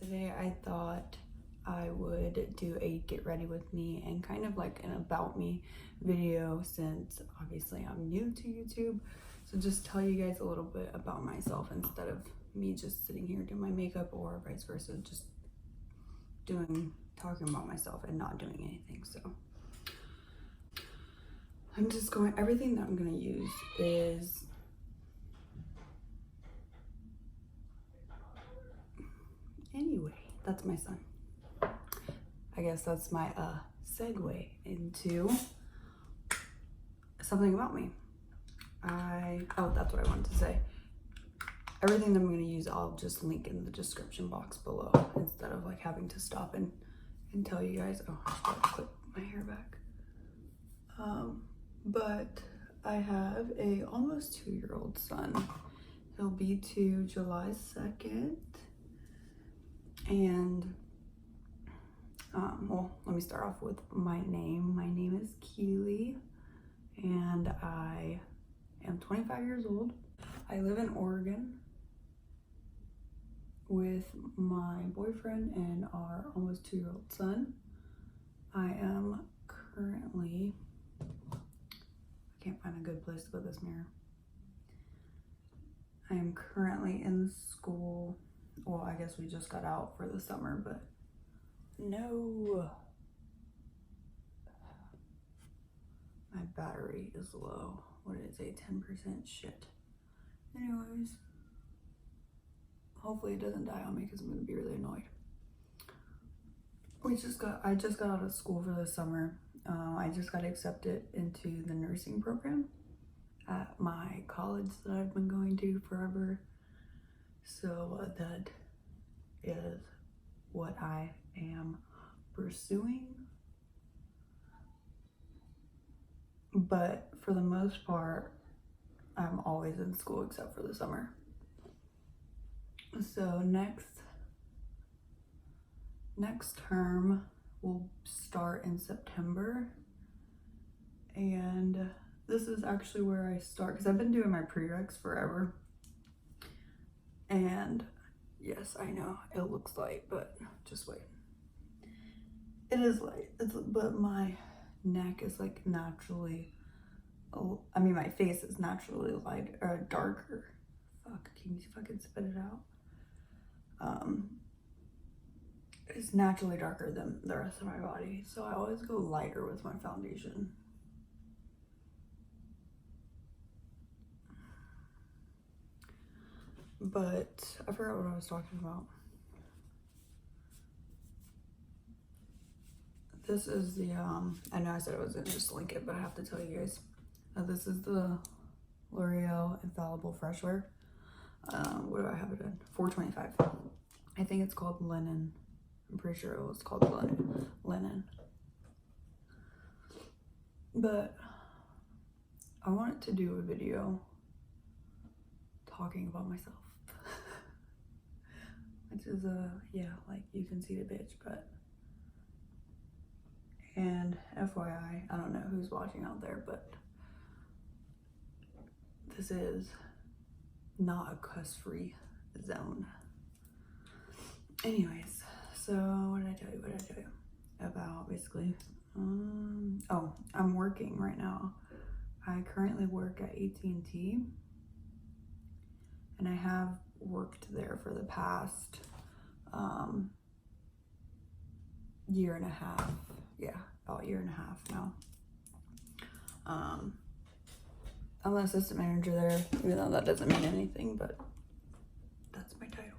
Today I thought I would do a get ready with me and kind of like an about me video, since obviously I'm new to YouTube. So just tell you guys a little bit about myself instead of me just sitting here doing my makeup, or vice versa, just talking about myself and not doing anything. So I'm just everything that I'm gonna use is anyway, that's my son. I guess that's my segue into something about me. That's what I wanted to say. Everything that I'm going to use, I'll just link in the description box below, instead of like having to stop and tell you guys. Oh, I should clip my hair back. But I have a almost 2-year-old son. He'll be 2 July 2nd. And well, let me start off with my name. My name is Keely, and I am 25 years old. I live in Oregon with my boyfriend and our almost 2-year-old son. I am currently, I can't find a good place to put this mirror. I am currently in school. Well, I guess we just got out for the summer, but no. My battery is low. What did it say? 10% shit. Anyways, hopefully it doesn't die on me because I'm gonna be really annoyed. I just got out of school for the summer. I just got accepted into the nursing program at my college that I've been going to forever. So that is what I am pursuing. But for the most part, I'm always in school except for the summer. So next term will start in September. And this is actually where I start, because I've been doing my prereqs forever. And yes, I know it looks light, but just wait. It is light, but my neck is like naturally, my face is naturally light or darker. Fuck, can you fucking spit it out? It's naturally darker than the rest of my body, so I always go lighter with my foundation. But I forgot what I was talking about. This is the, I know I said I was gonna just link it, but I have to tell you guys. This is the L'Oreal Infallible Freshwear. What do I have it in? $4.25. I think it's called Linen. I'm pretty sure it was called Linen. But I wanted to do a video talking about myself. Which is yeah, like you can see the bitch, but. And FYI, I don't know who's watching out there, but this is not a cuss-free zone. Anyways, so what did I tell you about basically? Oh, I'm working right now. I currently work at AT&T, and I have worked there for the past year and a half. Yeah, about a year and a half now. I'm an assistant manager there, even though that doesn't mean anything, but that's my title.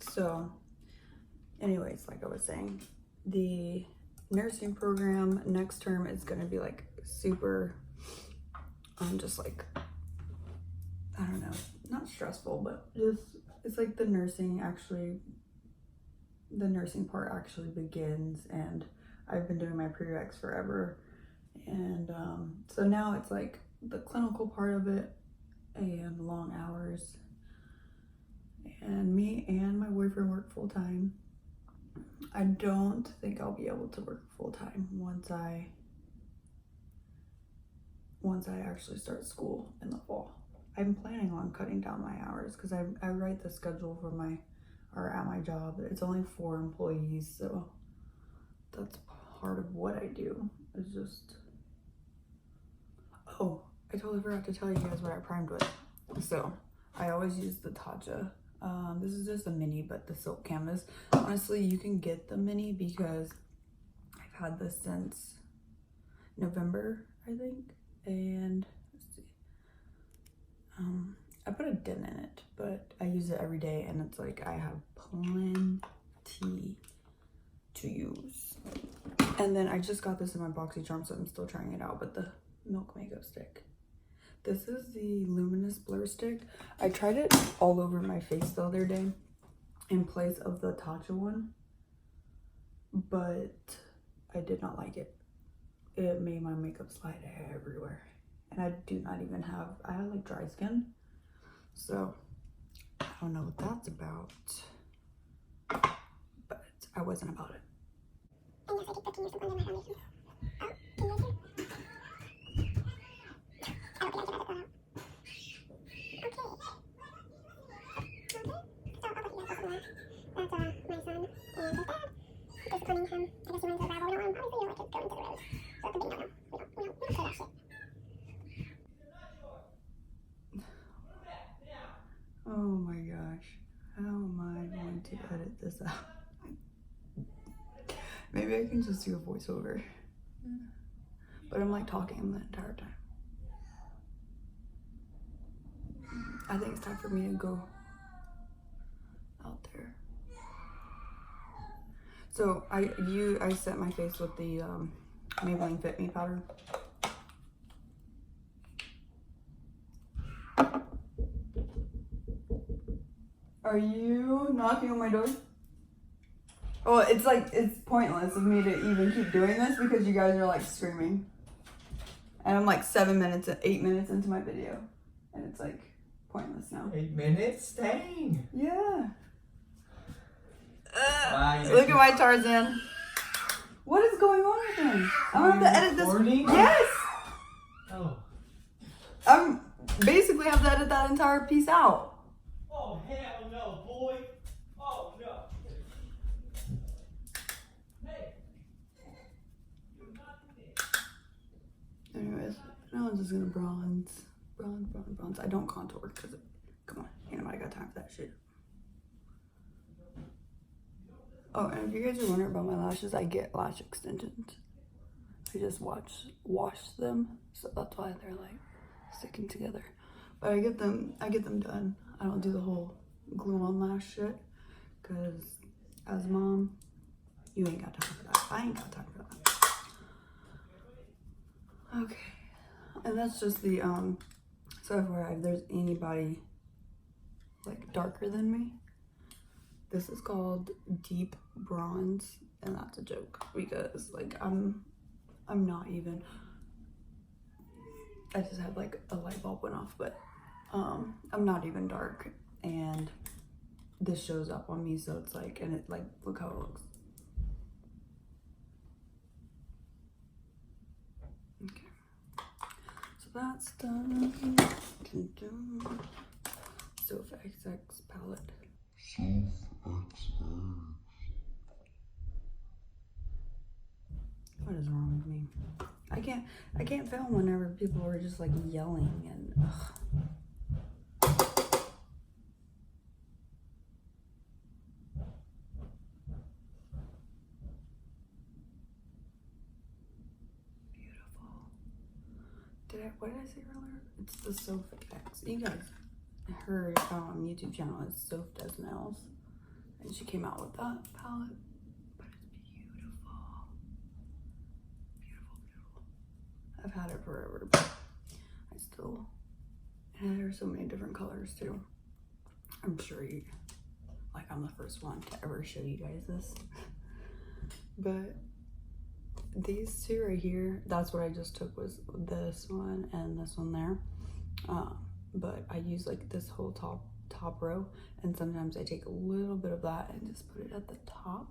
So anyways, like I was saying, the nursing program next term is going to be like super, just like, I don't know, not stressful, but just, it's like the nursing part actually begins, and I've been doing my prereqs forever. And so now it's like the clinical part of it and long hours. And me and my boyfriend work full time. I don't think I'll be able to work full time once I actually start school in the fall. I'm planning on cutting down my hours because I write the schedule for at my job. It's only 4 employees, so that's part of what I do. It's just, oh, I totally forgot to tell you guys what I primed with. So I always use the Tatcha. This is just a mini, but the silk canvas. Honestly, you can get the mini because I've had this since November, I think. And let's see. I put a dent in it, but I use it every day, and it's like I have plenty to use. And then I just got this in my BoxyCharm, so I'm still trying it out, but the Milk Makeup Stick. This is the Luminous Blur Stick. I tried it all over my face the other day in place of the Tatcha one, but I did not like it. It made my makeup slide everywhere. And I do not even have, I have like dry skin. So I don't know what that's about, but I wasn't about it. And yes, I did put some under my foundation. Oh, can you guys hear? I don't think I can edit that out. Okay. Okay. So I'll put you guys up on that. That's my son and his dad. Disciplining him. I guess he went to the gravel. We don't want him, obviously we don't like to go into the road. So that's a big no-no. We don't play that shit. Oh my gosh, how am I going to edit this out? Maybe I can just do a voiceover, but I'm like talking the entire time. I think it's time for me to go out there. So I set my face with the Maybelline Fit Me powder. Are you knocking on my door? Oh, it's like, it's pointless of me to even keep doing this because you guys are like screaming. And I'm like 8 minutes into my video. And it's like pointless now. 8 minutes? Dang! Yeah. Look at my Tarzan. What is going on with him? I'm gonna have to edit this. Recording? Yes! Oh. I'm basically have to edit that entire piece out. Oh, hell no, boy. Oh, no. Hey. You're not there. Anyways, now I'm just gonna bronze. I don't contour because, come on, ain't nobody got time for that shit. Oh, and if you guys are wondering about my lashes, I get lash extensions. I just wash them, so that's why they're like sticking together. But I get them done. I don't do the whole glue on lash shit, because as a mom, you ain't got time for that. I ain't got time for that. Okay, and that's just the so FYI, if there's anybody like darker than me, this is called deep bronze, and that's a joke because like I'm not even, I just had like a light bulb went off, but I'm not even dark, and this shows up on me, so it's like, and it like, look how it looks. Okay, so that's done. Sofa XX palette. What is wrong with me? I can't film whenever people are just like yelling and ugh. Beautiful. What did I say earlier? It's the Sofa X. You guys, her YouTube channel is Soph Does Nails, and she came out with that palette. But it's beautiful. Beautiful. I've had it forever, but I still, and there's so many different colors too. I'm sure I'm the first one to ever show you guys this. But these two right here, that's what I just took, was this one and this one there. But I use like this whole top row, and sometimes I take a little bit of that and just put it at the top.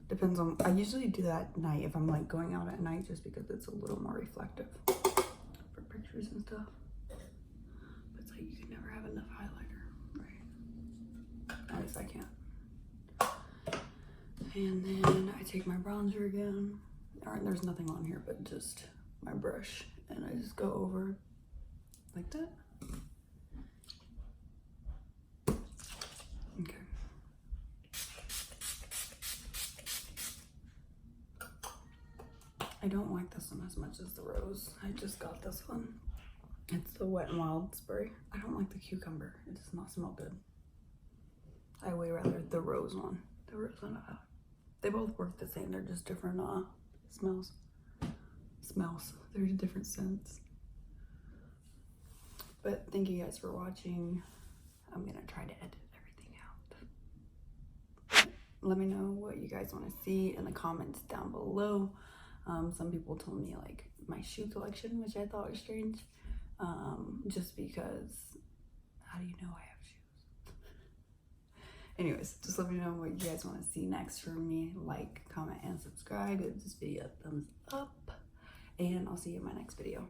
Depends on, I usually do that at night if I'm like going out at night, just because it's a little more reflective for pictures and stuff. But it's like And then I take my bronzer again. Alright, there's nothing on here but just my brush. And I just go over like that. Okay. I don't like this one as much as the rose. I just got this one. It's the Wet n Wild spray. I don't like the cucumber. It does not smell good. I way rather the rose one. The rose one. They both work the same. They're just different smells. They're different scents. But thank you guys for watching. I'm gonna try to edit everything out. Let me know what you guys want to see in the comments down below. Some people told me like my shoe collection, which I thought was strange. Just because, how do you know I have shoes? Anyways, just let me know what you guys want to see next from me. Like, comment, and subscribe. Give this video a thumbs up. And I'll see you in my next video.